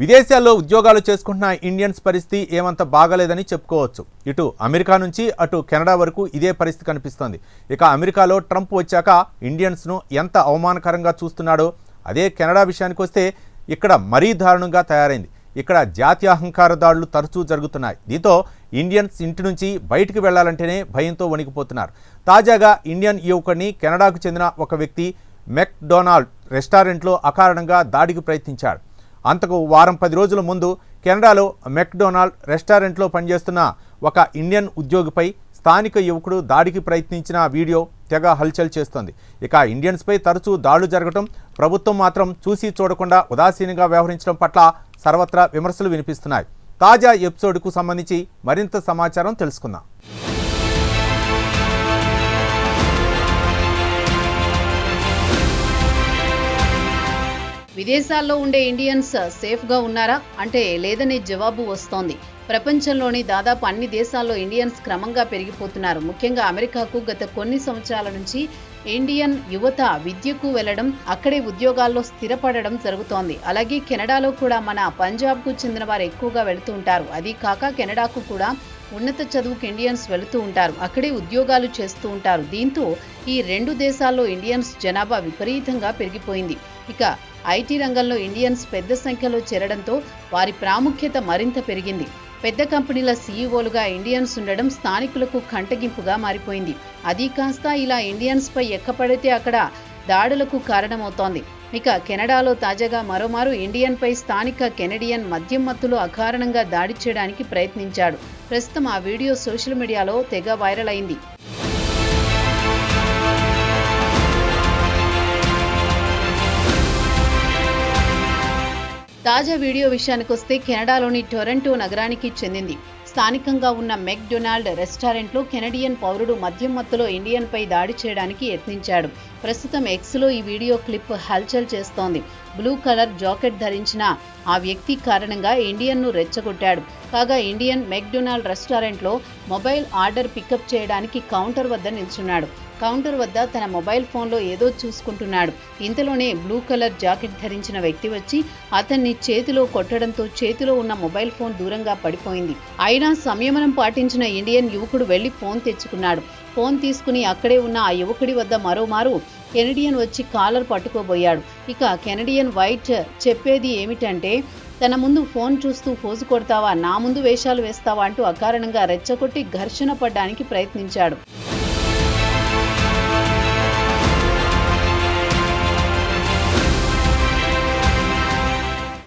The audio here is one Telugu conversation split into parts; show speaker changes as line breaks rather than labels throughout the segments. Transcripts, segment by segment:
విదేశాల్లో ఉద్యోగాలు చేసుకుంటున్న ఇండియన్స్ పరిస్థితి ఏమంత బాగలేదని చెప్పుకోవచ్చు. ఇటు అమెరికా నుంచి అటు కెనడా వరకు ఇదే పరిస్థితి కనిపిస్తోంది. ఇక అమెరికాలో ట్రంప్ వచ్చాక ఇండియన్స్ను ఎంత అవమానకరంగా చూస్తున్నాడో అదే కెనడా విషయానికి వస్తే ఇక్కడ మరీ దారుణంగా తయారైంది. ఇక్కడ జాతీయ అహంకార దాడులు తరచూ జరుగుతున్నాయి. దీంతో ఇండియన్స్ ఇంటి నుంచి బయటికి వెళ్లాలంటేనే భయంతో వణికిపోతున్నారు. తాజాగా ఇండియన్ యువకుడిని కెనడాకు చెందిన ఒక వ్యక్తి మెక్డొనాల్డ్ రెస్టారెంట్లో అకారణంగా దాడికి ప్రయత్నించాడు. అంతకు వారం 10 రోజుల ముందు కెనడాలో మెక్డొనాల్డ్ రెస్టారెంట్లో పనిచేస్తున్న ఒక ఇండియన్ ఉద్యోగిపై స్థానిక యువకుడు దాడికి ప్రయత్నించిన వీడియో తెగ హల్చల్ చేస్తోంది. ఇక ఇండియన్స్పై తరచూ దాడులు జరగడం, ప్రభుత్వం మాత్రం చూసి చూడకుండా ఉదాసీనంగా వ్యవహరించడం పట్ల సర్వత్రా విమర్శలు వినిపిస్తున్నాయి. తాజా ఎపిసోడ్కు సంబంధించి మరింత సమాచారం తెలుసుకుందాం.
విదేశాల్లో ఉండే ఇండియన్స్ సేఫ్గా ఉన్నారా అంటే లేదనే జవాబు వస్తోంది. ప్రపంచంలోని దాదాపు అన్ని దేశాల్లో ఇండియన్స్ క్రమంగా పెరిగిపోతున్నారు. ముఖ్యంగా అమెరికాకు గత కొన్ని సంవత్సరాల నుంచి ఇండియన్ యువత విద్యకు వెళ్లడం, అక్కడే ఉద్యోగాల్లో స్థిరపడడం జరుగుతోంది. అలాగే కెనడాలో కూడా మన పంజాబ్కు చెందిన వారు ఎక్కువగా వెళుతూ ఉంటారు. అది కాక కెనడాకు కూడా ఉన్నత చదువుకు ఇండియన్స్ వెళుతూ ఉంటారు, అక్కడే ఉద్యోగాలు చేస్తూ ఉంటారు. దీంతో ఈ రెండు దేశాల్లో ఇండియన్స్ జనాభా విపరీతంగా పెరిగిపోయింది. ఇక ఐటీ రంగంలో ఇండియన్స్ పెద్ద సంఖ్యలో చేరడంతో వారి ప్రాముఖ్యత మరింత పెరిగింది. పెద్ద కంపెనీల సీఈఓలుగా ఇండియన్స్ ఉండడం స్థానికులకు కంటగింపుగా మారిపోయింది. అది కాస్త ఇలా ఇండియన్స్ పై ఎక్కపడితే అక్కడ దాడులకు కారణమవుతోంది. ఇక కెనడాలో తాజాగా మరోమారు ఇండియన్ పై స్థానిక కెనడియన్ మద్యం మత్తులో అకారణంగా దాడి చేయడానికి ప్రయత్నించాడు. ప్రస్తుతం ఆ వీడియో సోషల్ మీడియాలో తెగ వైరల్ అయింది. తాజా వీడియో విషయానికొస్తే కెనడాలోని టొరంటో నగరానికి చెందింది. స్థానికంగా ఉన్న మెక్డొనాల్డ్ రెస్టారెంట్లో కెనడియన్ పౌరుడు మద్యం మత్తులో ఇండియన్పై దాడి చేయడానికి యత్నించాడు. ప్రస్తుతం ఎక్స్లో ఈ వీడియో క్లిప్ హల్చల్ చేస్తోంది. బ్లూ కలర్ జాకెట్ ధరించిన ఆ వ్యక్తి కారణంగా ఇండియన్ను రెచ్చగొట్టాడు. కాగా ఇండియన్ మెక్డొనాల్డ్ రెస్టారెంట్లో మొబైల్ ఆర్డర్ పికప్ చేయడానికి కౌంటర్ వద్ద నిల్చున్నాడు. కౌంటర్ వద్ద తన మొబైల్ ఫోన్లో ఏదో చూసుకుంటున్నాడు. ఇంతలోనే బ్లూ కలర్ జాకెట్ ధరించిన వ్యక్తి వచ్చి అతన్ని చేతిలో కొట్టడంతో చేతిలో ఉన్న మొబైల్ ఫోన్ దూరంగా పడిపోయింది. అయినా సంయమనం పాటించిన ఇండియన్ యువకుడు వెళ్లి ఫోన్ తెచ్చుకున్నాడు. ఫోన్ తీసుకుని అక్కడే ఉన్న ఆ యువకుడి వద్ద మరోమారు కెనడియన్ వచ్చి కాలర్ పట్టుకోబోయాడు. ఇక కెనడియన్ వైట్ చెప్పేది ఏమిటంటే, తన ముందు ఫోన్ చూస్తూ ఫోజు కొడతావా, నా ముందు వేషాలు వేస్తావా అంటూ అకారణంగా రెచ్చగొట్టి ఘర్షణ పడ్డానికి ప్రయత్నించాడు.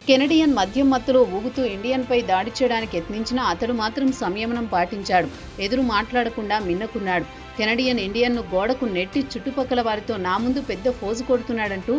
కెనడియన్ మద్యం మత్తులో ఊగుతూ ఇండియన్పై దాడి చేయడానికి యత్నించినా అతడు మాత్రం సంయమనం పాటించాడు. ఎదురు మాట్లాడకుండా మిన్నకున్నాడు. కెనడియన్ ఇండియన్ను గోడకు నెట్టి చుట్టుపక్కల వారితో నా ముందు పెద్ద ఫోజు కొడుతున్నాడంటూ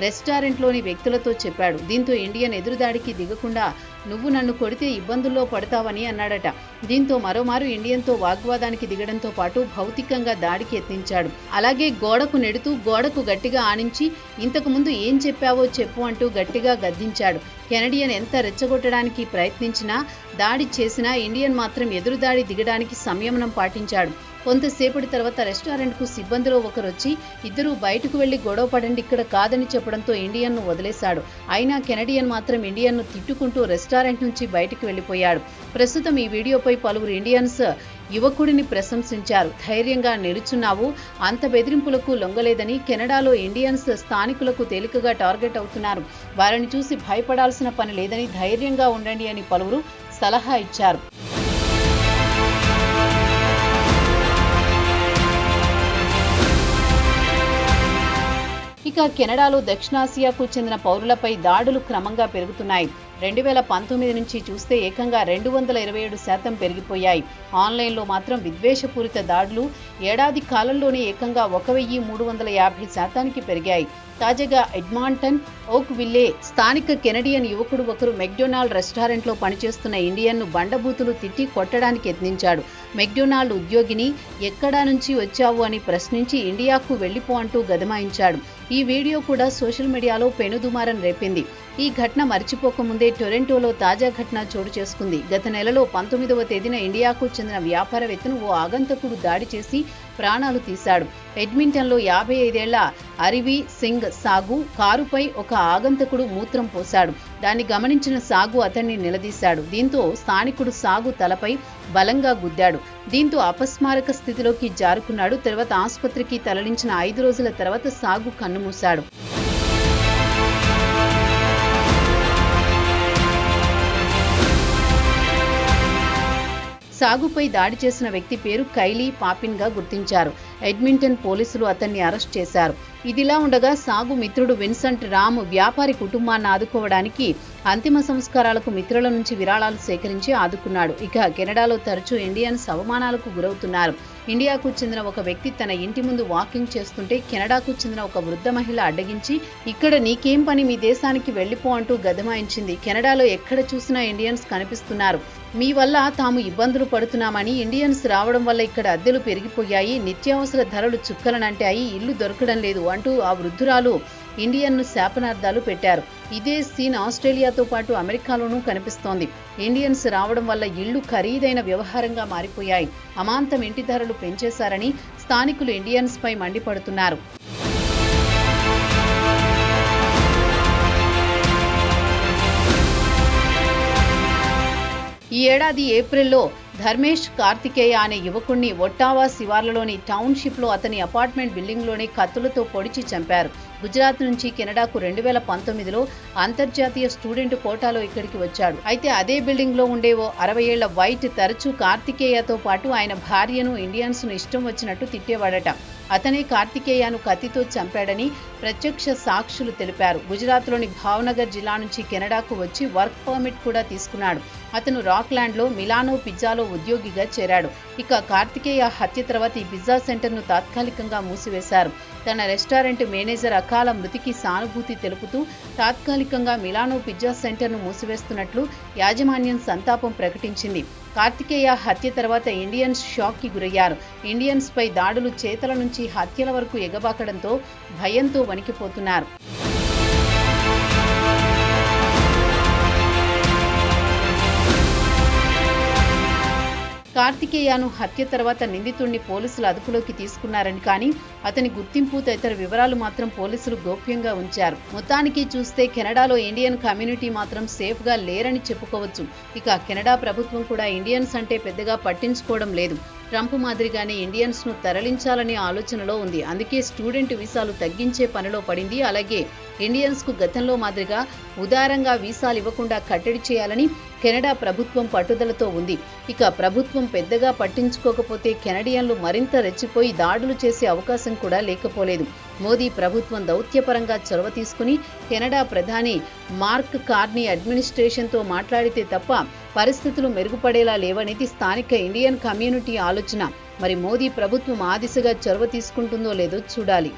రెస్టారెంట్లోని వ్యక్తులతో చెప్పాడు. దీంతో ఇండియన్ ఎదురుదాడికి దిగకుండా నువ్వు నన్ను కొడితే ఇబ్బందుల్లో పడతావని అన్నాడట. దీంతో మరోమారు ఇండియన్తో వాగ్వాదానికి దిగడంతో పాటు భౌతికంగా దాడికి యత్నించాడు. అలాగే గోడకు నెడుతూ గోడకు గట్టిగా ఆనించి ఇంతకు ముందు ఏం చెప్పావో చెప్పు అంటూ గట్టిగా గద్దించాడు. కెనడియన్ ఎంత రెచ్చగొట్టడానికి ప్రయత్నించినా, దాడి చేసినా ఇండియన్ మాత్రం ఎదురుదాడి దిగడానికి సంయమనం పాటించాడు. కొంతసేపటి తర్వాత రెస్టారెంట్కు సిబ్బందిలో ఒకరొచ్చి ఇద్దరూ బయటకు వెళ్లి గొడవ పడండి, ఇక్కడ కాదని చెప్పడంతో ఇండియన్ను వదిలేశాడు. అయినా కెనడియన్ మాత్రం ఇండియన్ను తిట్టుకుంటూ రెస్టారెంట్ నుంచి బయటకు వెళ్లిపోయాడు. ప్రస్తుతం ఈ వీడియోపై పలువురు ఇండియన్స్ యువకుడిని ప్రశంసించారు. ధైర్యంగా నిలుచున్నావు, అంత బెదిరింపులకు లొంగలేదని. కెనడాలో ఇండియన్స్ స్థానికులకు తేలికగా టార్గెట్ అవుతున్నారు, వారిని చూసి భయపడాల్సిన పని లేదని, ధైర్యంగా ఉండండి అని పలువురు సలహా ఇచ్చారు. ఇక కెనడాలో దక్షిణాసియాకు చెందిన పౌరులపై దాడులు క్రమంగా పెరుగుతున్నాయి. 2019 నుంచి చూస్తే ఏకంగా 227% పెరిగిపోయాయి. ఆన్లైన్లో మాత్రం విద్వేషపూరిత దాడులు ఏడాది కాలంలోనే ఏకంగా 1350% పెరిగాయి. తాజాగా ఎడ్మాంటన్ ఓక్ విల్లే స్థానిక కెనడియన్ యువకుడు ఒకరు మెక్డొనాల్డ్ రెస్టారెంట్లో పనిచేస్తున్న ఇండియన్ను బండబూతులు తిట్టి కొట్టడానికి యత్నించాడు. మెక్డొనాల్డ్ ఉద్యోగిని ఎక్కడా నుంచి వచ్చావు అని ప్రశ్నించి ఇండియాకు వెళ్లిపో అంటూ గదమాయించాడు. ఈ వీడియో కూడా సోషల్ మీడియాలో పెనుదుమారం రేపింది. ఈ ఘటన మర్చిపోకముందే టొరంటోలో తాజా ఘటన చోటు చేసుకుంది. గత నెలలో 19వ తేదీన ఇండియాకు చెందిన వ్యాపారవేత్తను ఓ ఆగంతకుడు దాడి చేసి ప్రాణాలు తీశాడు. ఎడ్మింటన్లో 55 ఏళ్ల అరివి సింగ్ సాగు కారుపై ఒక ఆగంతకుడు మూత్రం పోశాడు. దాన్ని గమనించిన సాగు అతన్ని నిలదీశాడు. దీంతో స్థానికుడు సాగు తలపై బలంగా గుద్దాడు. దీంతో అపస్మారక స్థితిలోకి జారుకున్నాడు. తర్వాత ఆసుపత్రికి తరలించిన 5 రోజుల తర్వాత సాగు కన్నుమూశాడు. సాగుపై దాడి చేసిన వ్యక్తి పేరు కైలీ పాపిన్గా గుర్తించారు. ఎడ్మింటన్ పోలీసులు అతన్ని అరెస్ట్ చేశారు. ఇదిలా ఉండగా సాగు మిత్రుడు విన్సెంట్ రామ్ వ్యాపారి కుటుంబాన్ని ఆదుకోవడానికి అంతిమ సంస్కారాలకు మిత్రుల నుంచి విరాళాలు సేకరించి ఆదుకున్నాడు. ఇక కెనడాలో తరచూ ఇండియన్స్ అవమానాలకు గురవుతున్నారు. ఇండియాకు చెందిన ఒక వ్యక్తి తన ఇంటి ముందు వాకింగ్ చేస్తుంటే కెనడాకు చెందిన ఒక వృద్ధ మహిళ అడ్డగించి, ఇక్కడ నీకేం పని, మీ దేశానికి వెళ్లిపో అంటూ గదమాయించింది. కెనడాలో ఎక్కడ చూసినా ఇండియన్స్ కనిపిస్తున్నారు. మీ వల్ల తాము ఇబ్బందులు పడుతున్నామని, ఇండియన్స్ రావడం వల్ల ఇక్కడ అద్దెలు పెరిగిపోయాయి, నిత్యావసర ధరలు చుక్కలనంటాయి, ఇల్లు దొరకడం లేదు అంటూ ఆ వృద్ధురాలు ఇండియన్ను శాపనార్థాలు పెట్టారు. ఇదే సీన్ ఆస్ట్రేలియాతో పాటు అమెరికాలోనూ కనిపిస్తోంది. ఇండియన్స్ రావడం వల్ల ఇళ్లు ఖరీదైన వ్యవహారంగా మారిపోయాయి. అమాంతం ఇంటి ధరలు పెంచేశారని స్థానికులు ఇండియన్స్ పై మండిపడుతున్నారు. ఈ ఏడాది ఏప్రిల్లో ధర్మేష్ కార్తికేయ అనే యువకుణ్ణి ఒట్టావా శివార్లలోని టౌన్షిప్లో అతని అపార్ట్మెంట్ బిల్డింగ్లోనే కత్తులతో పొడిచి చంపారు. గుజరాత్ నుంచి కెనడాకు 2019లో అంతర్జాతీయ స్టూడెంట్ కోటాలో ఇక్కడికి వచ్చాడు. అయితే అదే బిల్డింగ్లో ఉండే ఓ 60 ఏళ్ల వైట్ తరచూ కార్తికేయతో పాటు ఆయన భార్యను, ఇండియన్స్ను ఇష్టం వచ్చినట్టు తిట్టేవాడట. అతనే కార్తికేయను కత్తితో చంపాడని ప్రత్యక్ష సాక్షులు తెలిపారు. గుజరాత్లోని భావనగర్ జిల్లా నుంచి కెనడాకు వచ్చి వర్క్ పర్మిట్ కూడా తీసుకున్నాడు. అతను రాక్లాండ్లో మిలానో పిజ్జాలో ఉద్యోగిగా చేరాడు. ఇక కార్తికేయ హత్య తర్వాత ఈ పిజ్జా సెంటర్ను తాత్కాలికంగా మూసివేశారు. తన రెస్టారెంట్ మేనేజర్ అకాల మృతికి సానుభూతి తెలుపుతూ తాత్కాలికంగా మిలానో పిజ్జా సెంటర్ను మూసివేస్తున్నట్లు యాజమాన్యం సంతాపం ప్రకటించింది. కార్తికేయ హత్య తర్వాత ఇండియన్స్ షాక్కి గురయ్యారు. ఇండియన్స్ పై దాడులు చేతల నుంచి హత్యల వరకు ఎగబాకడంతో భయంతో వణికిపోతున్నారు. కార్తికేయను హత్య తర్వాత నిందితుడిని పోలీసులు అదుపులోకి తీసుకున్నారని, కానీ అతని గుర్తింపు తదితర వివరాలు మాత్రం పోలీసులు గోప్యంగా ఉంచారు. మొత్తానికి చూస్తే కెనడాలో ఇండియన్ కమ్యూనిటీ మాత్రం సేఫ్గా లేరని చెప్పుకోవచ్చు. ఇక కెనడా ప్రభుత్వం కూడా ఇండియన్స్ అంటే పెద్దగా పట్టించుకోవడం లేదు. ట్రంప్ మాదిరిగానే ఇండియన్స్ను తరలించాలనే ఆలోచనలో ఉంది. అందుకే స్టూడెంట్ వీసాలు తగ్గించే పనిలో పడింది. అలాగే ఇండియన్స్కు గతంలో మాదిరిగా ఉదారంగా వీసాలు ఇవ్వకుండా కట్టడి చేయాలని కెనడా ప్రభుత్వం పట్టుదలతో ఉంది. ఇక ప్రభుత్వం పెద్దగా పట్టించుకోకపోతే కెనడియన్లు మరింత రెచ్చిపోయి దాడులు చేసే అవకాశం కూడా లేకపోలేదు. మోదీ ప్రభుత్వం దౌత్యపరంగా చొరవ తీసుకుని కెనడా ప్రధాని మార్క్ కార్నీ అడ్మినిస్ట్రేషన్తో మాట్లాడితే తప్ప పరిస్థితులు మెరుగుపడేలా లేవనేది స్థానిక ఇండియన్ కమ్యూనిటీ ఆలోచన. మరి మోదీ ప్రభుత్వం ఆ దిశగా చొరవ తీసుకుంటుందో లేదో చూడాలి.